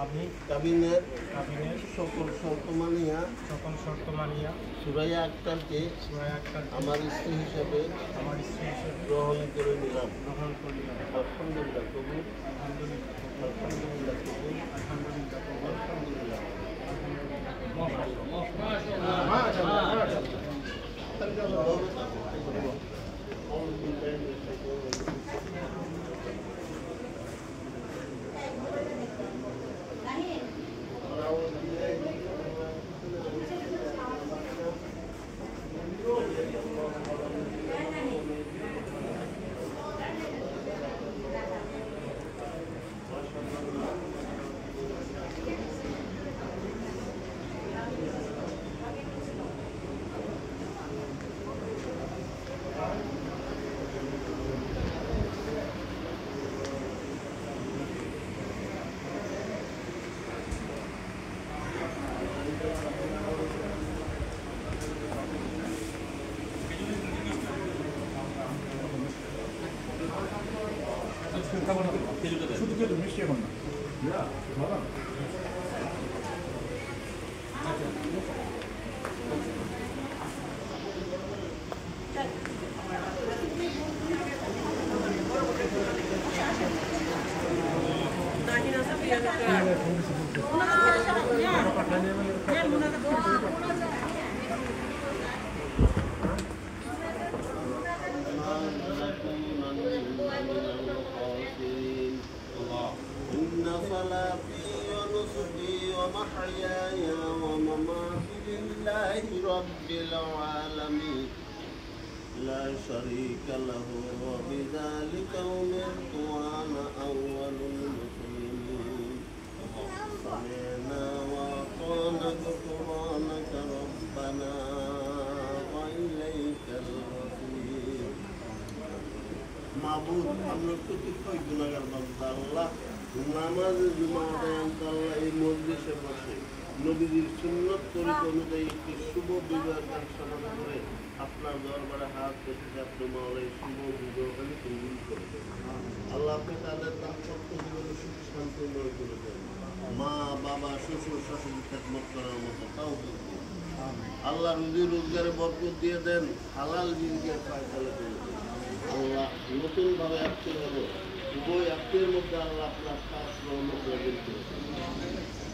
আমি কাবিনের সকল শর্ত মানিয়া সুরাইয়া আক্তারকে আমার স্ত্রী হিসেবে গ্রহণ করে নিলাম। আলহামদুলিল্লাহ কবুল। আলহামদুলিল্লাহ কবুল। আলহামদুলিল্লাহ। শুধু খেতে মিষ্টি এখন না صلاتي ونسكي ومحياي ومماتي لله رب العالمين لا شريك له وبذلك أمرت وأنا أول المسلمين سمعنا وأطعنا غفرانك ربنا وإليك المصير معبود আমরা প্রত্যেকই গুনাহগার বান্দা আল্লাহ নামাজ জুমাদান আল্লাহ এই মজলিসে বসে নবীজির সুন্নাত তরিকা অনুযায়ী একটি শুভ বিবাহের সমাজ করে আপনার দরবারে হাত রেখে আপনি মাওলাই শুভ বিবাহকে কবুল করে দেন। আল্লাহ আপনি তাদের দাম্পত্য জীবনে সুখ শান্তিময় করে দেন। মা বাবা শ্বশুর শাশুড়ি খেদমত করার মতো তাও দিন। আল্লাহ রুজি রোজগারে বরকত দিয়ে দেন, হালাল রিজিকের ফায়সালা করে দেন। আল্লাহ নতুনভাবে আত্মীয় হলো উভয় আত্মীয়ের মধ্যে আল্লাহ আপনার কাজ রহমত নাযিল করে দেন।